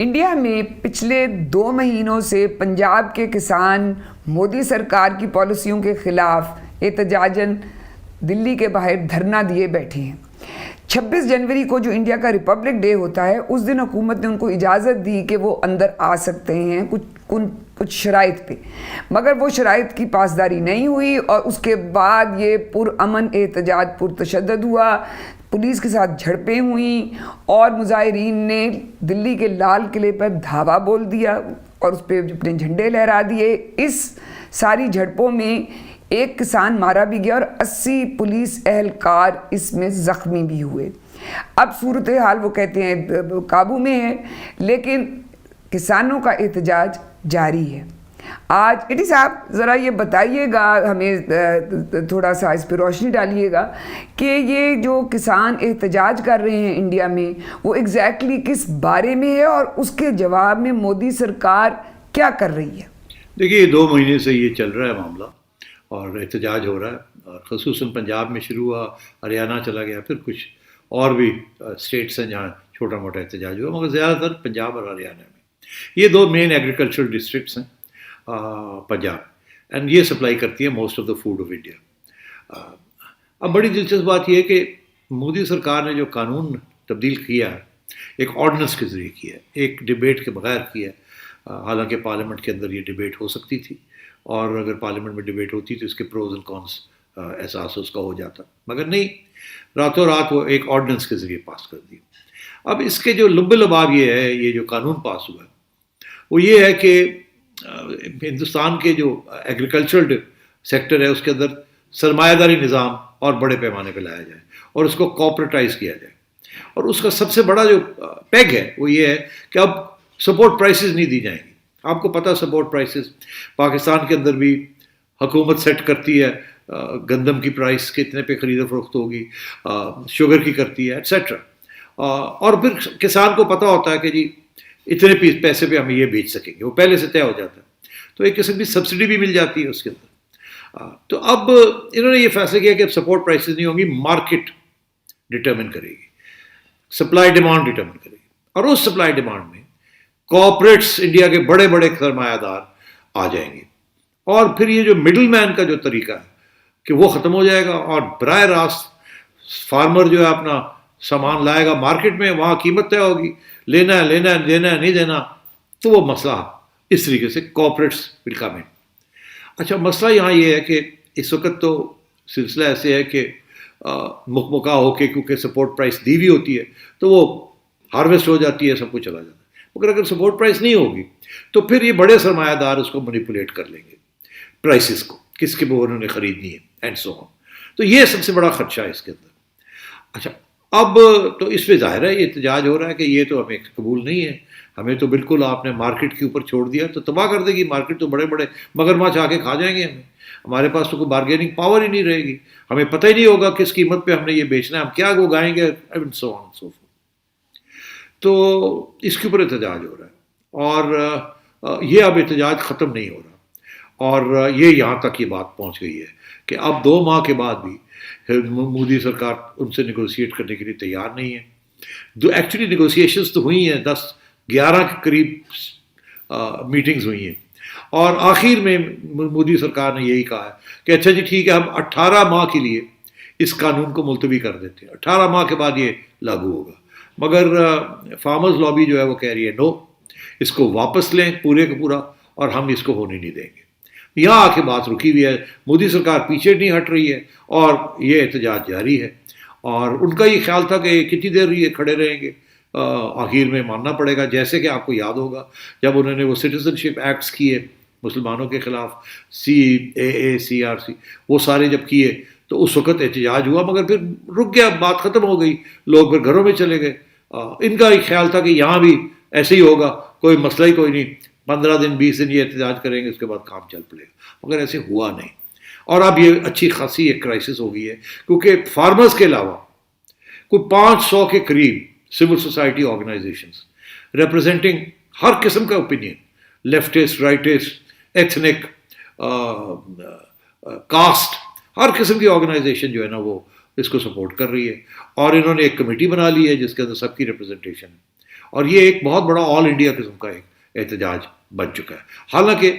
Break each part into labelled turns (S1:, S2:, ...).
S1: India میں پچھلے 2 مہینوں سے پنجاب کے کسان مودی سرکار کی پالیسیوں کے خلاف احتجاجاً دلی کے باہر دھرنا دیے بیٹھے ہیں۔ 26 جنوری کو جو انڈیا کا ریپبلک ڈے ہوتا ہے، اس دن حکومت نے ان کو اجازت دی کہ وہ اندر آ سکتے ہیں کچھ شرائط پہ، مگر وہ شرائط کی پاسداری نہیں ہوئی اور اس کے بعد یہ پرامن احتجاج پرتشدد ہوا، پولیس کے ساتھ جھڑپیں ہوئیں اور مظاہرین نے دلی کے لال قلعے پر دھاوا بول دیا اور اس پہ اپنے جھنڈے لہرا دیے۔ اس ساری جھڑپوں میں ایک کسان مارا بھی گیا اور 80 پولیس اہلکار اس میں زخمی بھی ہوئے۔ اب صورتحال وہ کہتے ہیں قابو میں ہے، لیکن کسانوں کا احتجاج جاری ہے۔ آج ایٹی صاحب ذرا یہ بتائیے گا، ہمیں تھوڑا سا اس پہ روشنی ڈالیے گا کہ یہ جو کسان احتجاج کر رہے ہیں انڈیا میں، وہ ایگزیکٹلی کس بارے میں ہے اور اس کے جواب میں مودی سرکار کیا کر رہی ہے؟
S2: دیکھیے، 2 مہینے سے یہ چل رہا ہے معاملہ اور احتجاج ہو رہا ہے، اور خصوصاً پنجاب میں شروع ہوا، ہریانہ چلا گیا، پھر کچھ اور بھی اسٹیٹس ہیں جہاں چھوٹا موٹا احتجاج ہوا، مگر زیادہ تر پنجاب اور ہریانہ میں۔ یہ 2 مین ایگریکلچرل ڈسٹرکٹس ہیں پنجاب، اینڈ یہ سپلائی کرتی ہے most of the food of India. اب بڑی دلچسپ بات یہ ہے کہ مودی سرکار نے جو قانون تبدیل کیا ہے، ایک آرڈیننس کے ذریعے کیا ہے، ایک ڈبیٹ کے بغیر کیا ہے۔ حالانکہ پارلیمنٹ کے اندر یہ ڈبیٹ ہو سکتی تھی، اور اگر پارلیمنٹ میں ڈبیٹ ہوتی تو اس کے پروز اینڈ کونس احساس اس کا ہو جاتا، مگر نہیں، راتوں رات وہ ایک آرڈیننس کے ذریعے پاس کر دی۔ اب اس کے جو لب لباب یہ ہے، یہ جو قانون پاس ہوا ہے، وہ یہ ہے کہ ہندوستان کے جو ایگریکلچرل سیکٹر ہے، اس کے اندر سرمایہ داری نظام اور بڑے پیمانے پہ لایا جائے اور اس کو کوپریٹائز کیا جائے۔ اور اس کا سب سے بڑا جو پیگ ہے وہ یہ ہے کہ اب سپورٹ پرائسز نہیں دی جائیں گی۔ آپ کو پتہ سپورٹ پرائسز پاکستان کے اندر بھی حکومت سیٹ کرتی ہے، گندم کی پرائس کتنے پہ خرید و فروخت ہوگی، شوگر کی کرتی ہے، ایٹسیٹرا، اور پھر کسان کو پتہ ہوتا ہے کہ جی اتنے پیسے پہ ہم یہ بیچ سکیں گے، وہ پہلے سے طے ہو جاتا ہے، تو ایک قسم کی سبسڈی بھی مل جاتی ہے اس کے اندر۔ تو اب انہوں نے یہ فیصلہ کیا کہ اب سپورٹ پرائسز نہیں ہوں گی، مارکیٹ ڈٹرمن کرے گی، سپلائی ڈیمانڈ ڈٹرمن کرے گی، اور اس سپلائی ڈیمانڈ میں کوآپریٹس انڈیا کے بڑے بڑے سرمایہ دار آ جائیں گے، اور پھر یہ جو مڈل مین کا جو طریقہ ہے کہ وہ ختم ہو جائے گا، اور براہ راست فارمر جو ہے اپنا سامان لائے گا مارکیٹ میں، وہاں قیمت طے ہوگی، لینا ہے لینا ہے، دینا ہے نہیں دینا، تو وہ مسئلہ اس طریقے سے کوآپریٹس ول کم ان۔ اچھا، مسئلہ یہاں یہ ہے کہ اس وقت تو سلسلہ ایسے ہے کہ مکمکا ہو کے، کیونکہ سپورٹ پرائس دی ہوئی ہوتی ہے تو وہ ہارویسٹ ہو جاتی ہے، سب کچھ چلا جاتا ہے، مگر اگر سپورٹ پرائس نہیں ہوگی تو پھر یہ بڑے سرمایہ دار اس کو مینیپولیٹ کر لیں گے، پرائسز کو، کس کے وہ انہوں نے خریدنی ہے، اینڈ سو آن۔ تو یہ سب سے بڑا خدشہ ہے اس کے اندر۔ اچھا، اب تو اس پہ ظاہر ہے یہ احتجاج ہو رہا ہے کہ یہ تو ہمیں قبول نہیں ہے، ہمیں تو بالکل آپ نے مارکیٹ کے اوپر چھوڑ دیا تو تباہ کر دے گی مارکیٹ، تو بڑے بڑے مگرمچھ آ کے کھا جائیں گے ہمارے پاس تو کوئی بارگیننگ پاور ہی نہیں رہے گی، ہمیں پتہ ہی نہیں ہوگا کس قیمت پہ ہم نے یہ بیچنا ہے، ہم کیا اگائیں گے، and so on so forth. تو اس کے اوپر احتجاج ہو رہا ہے، اور یہ اب احتجاج ختم نہیں ہو رہا، اور یہ یہاں تک یہ بات پہنچ گئی ہے کہ اب 2 ماہ کے بعد بھی مودی سرکار ان سے نیگوشیٹ کرنے کے لیے تیار نہیں ہے۔ ایکچولی نیگوشیشنز تو ہوئی ہیں، 10-11 کے قریب میٹنگز ہوئی ہیں، اور آخر میں مودی سرکار نے یہی کہا ہے کہ اچھا جی ٹھیک ہے، ہم 18 ماہ کے لیے اس قانون کو ملتوی کر دیتے ہیں، 18 ماہ کے بعد یہ لاگو ہوگا، مگر فارمرز لابی جو ہے وہ کہہ رہی ہے نو، اس کو واپس لیں پورے کا پورا، اور ہم اس کو ہونے نہیں دیں گے۔ یہاں آ کے بات رکی ہوئی ہے، مودی سرکار پیچھے نہیں ہٹ رہی ہے، اور یہ احتجاج جاری ہے، اور ان کا یہ خیال تھا کہ کتنی دیر یہ کھڑے رہیں گے، آخر میں ماننا پڑے گا۔ جیسے کہ آپ کو یاد ہوگا جب انہوں نے وہ سٹیزن شپ ایکٹس کیے مسلمانوں کے خلاف، CAA CRC، وہ سارے جب کیے تو اس وقت احتجاج ہوا، مگر پھر رک گیا، بات ختم ہو گئی، لوگ پھر گھروں میں چلے گئے۔ ان کا ایک خیال تھا کہ یہاں بھی ایسے ہی ہوگا، کوئی مسئلہ ہی کوئی نہیں، 15 دن 20 دن یہ احتجاج کریں گے، اس کے بعد کام چل پڑے گا، مگر ایسے ہوا نہیں۔ اور اب یہ اچھی خاصی ایک کرائسس ہو گئی ہے، کیونکہ فارمرز کے علاوہ کوئی 500 کے قریب سول سوسائٹی آرگنائزیشنز ریپرزینٹنگ ہر قسم کا opinion, leftist, rightist, ethnic, caste, ہر قسم کی آرگنائزیشن جو ہے نا وہ اس کو سپورٹ کر رہی ہے، اور انہوں نے ایک کمیٹی بنا لی ہے جس کے اندر سب کی ریپرزنٹیشن ہے، اور یہ ایک بہت بڑا آل انڈیا قسم کا ایک احتجاج بن چکا ہے. حالانکہ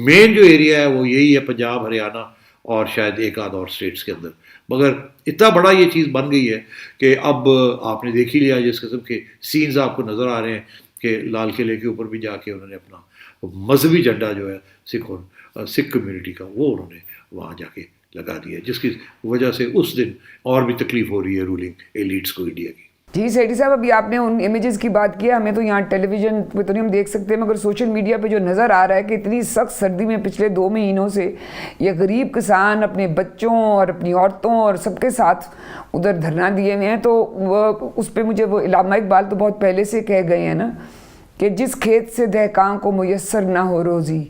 S2: مین جو ایریا ہے وہ یہی ہے پنجاب، ہریانہ اور شاید ایک آدھ اور اسٹیٹس کے اندر، مگر اتنا بڑا یہ چیز بن گئی ہے کہ اب آپ نے دیکھ ہی لیا جس قسم کے سینز آپ کو نظر آ رہے ہیں کہ لال قلعے کے اوپر بھی جا کے انہوں نے اپنا مذہبی جھنڈا جو ہے سکھ کمیونٹی کا وہ انہوں نے وہاں جا کے لگا دیا، جس کی وجہ سے اس دن اور بھی تکلیف ہو رہی ہے رولنگ ایلیٹس کو انڈیا کی.
S1: جی سیٹھی صاحب، ابھی آپ نے ان امیجز کی بات کیا، ہمیں تو یہاں ٹیلی ویژن پہ تو نہیں ہم دیکھ سکتے، مگر سوشل میڈیا پہ جو نظر آ رہا ہے کہ اتنی سخت سردی میں پچھلے 2 مہینوں سے یہ غریب کسان اپنے بچوں اور اپنی عورتوں اور سب کے ساتھ ادھر دھرنا دیے ہوئے ہیں. تو وہ اس پہ مجھے وہ علامہ اقبال تو بہت پہلے سے کہہ گئے ہیں نا کہ جس کھیت سے دہقاں کو میسر نہ ہو روزی،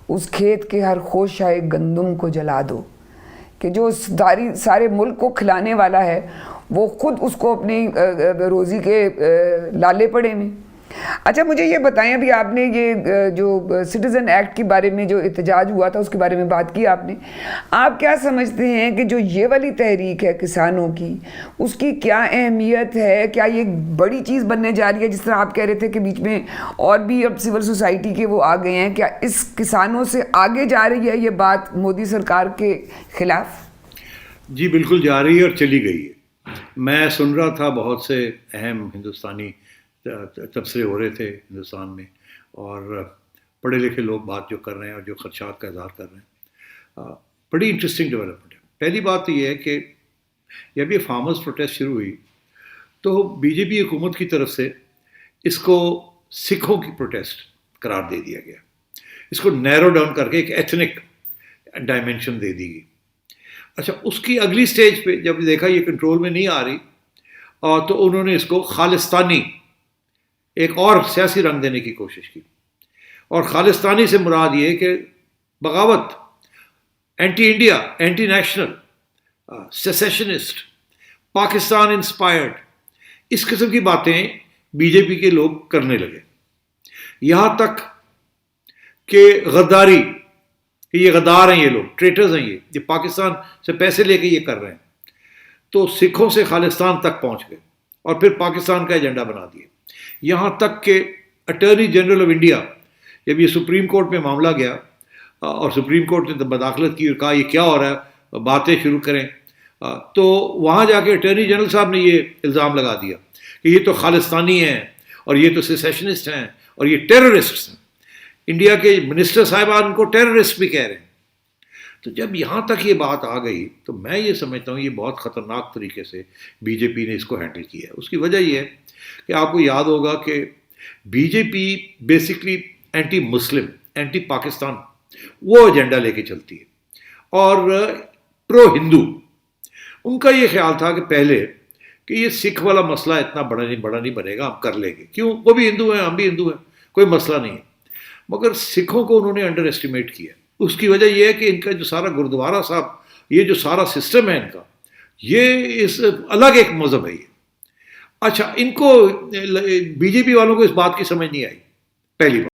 S1: اس کھیت کے ہر خوشہ گندم کو جلا دو. کہ جو سارے ملک کو کھلانے والا ہے وہ خود اس کو اپنی روزی کے لالے پڑے میں. اچھا مجھے یہ بتائیں، ابھی آپ نے یہ جو سٹیزن ایکٹ کے بارے میں جو احتجاج ہوا تھا اس کے بارے میں بات کی آپ نے، آپ کیا سمجھتے ہیں کہ جو یہ والی تحریک ہے کسانوں کی، اس کی کیا اہمیت ہے؟ کیا یہ بڑی چیز بننے جا رہی ہے؟ جس طرح آپ کہہ رہے تھے کہ بیچ میں اور بھی اب سول سوسائٹی کے وہ آ گئے ہیں، کیا اس کسانوں سے آگے جا رہی ہے یہ بات مودی سرکار کے خلاف؟
S2: جی بالکل جا رہی ہے اور چلی گئی ہے. میں سن رہا تھا بہت سے اہم ہندوستانی تبصرے ہو رہے تھے ہندوستان میں، اور پڑھے لکھے لوگ بات جو کر رہے ہیں اور جو خدشات کا اظہار کر رہے ہیں. بڑی انٹرسٹنگ ڈیولپمنٹ ہے. پہلی بات تو یہ ہے کہ جب یہ فارمرز پروٹیسٹ شروع ہوئی تو بی جے پی حکومت کی طرف سے اس کو سکھوں کی پروٹیسٹ قرار دے دیا گیا. اس کو نیرو ڈاؤن کر کے ایک ایتھنک ڈائمینشن دے دی گئی. اچھا، اس کی اگلی سٹیج پہ جب دیکھا یہ کنٹرول میں نہیں آ رہی تو انہوں نے اس کو خالستانی ایک اور سیاسی رنگ دینے کی کوشش کی. اور خالستانی سے مراد یہ کہ بغاوت، anti India, anti national, secessionist, Pakistan inspired, اس قسم کی باتیں بی جے پی کے لوگ کرنے لگے. یہاں تک کہ غداری، کہ یہ غدار ہیں، یہ لوگ ٹریٹرز ہیں، یہ پاکستان سے پیسے لے کے یہ کر رہے ہیں. تو سکھوں سے خالستان تک پہنچ گئے اور پھر پاکستان کا ایجنڈا بنا دیا. یہاں تک کہ اٹارنی جنرل آف انڈیا، جب یہ سپریم کورٹ میں معاملہ گیا اور سپریم کورٹ نے مداخلت کی اور کہا یہ کیا ہو رہا ہے، باتیں شروع کریں، تو وہاں جا کے اٹارنی جنرل صاحب نے یہ الزام لگا دیا کہ یہ تو خالستانی ہیں اور یہ تو سیسیشنسٹ ہیں اور یہ ٹیررسٹ ہیں. انڈیا کے منسٹر صاحبان کو ٹیررسٹ بھی کہہ رہے ہیں. تو جب یہاں تک یہ بات آ گئی تو میں یہ سمجھتا ہوں یہ بہت خطرناک طریقے سے بی جے پی نے اس کو ہینڈل کیا ہے. اس کی وجہ یہ ہے کہ آپ کو یاد ہوگا کہ بی جے پی بیسکلی اینٹی مسلم، اینٹی پاکستان وہ ایجنڈا لے کے چلتی ہے، اور پرو ہندو. ان کا یہ خیال تھا کہ پہلے کہ یہ سکھ والا مسئلہ اتنا بڑا نہیں بنے گا، ہم کر لیں گے، کیوں، وہ بھی ہندو ہیں، ہم بھی ہندو ہیں، کوئی مسئلہ نہیں ہے. مگر سکھوں کو انہوں نے انڈر ایسٹیمیٹ کیا. اس کی وجہ یہ ہے کہ ان کا جو سارا گردوارا صاحب، یہ جو سارا سسٹم ہے ان کا، یہ اس الگ ایک مذہب ہے یہ. اچھا، ان کو بی جے پی والوں کو اس بات کی سمجھ نہیں آئی پہلی بار.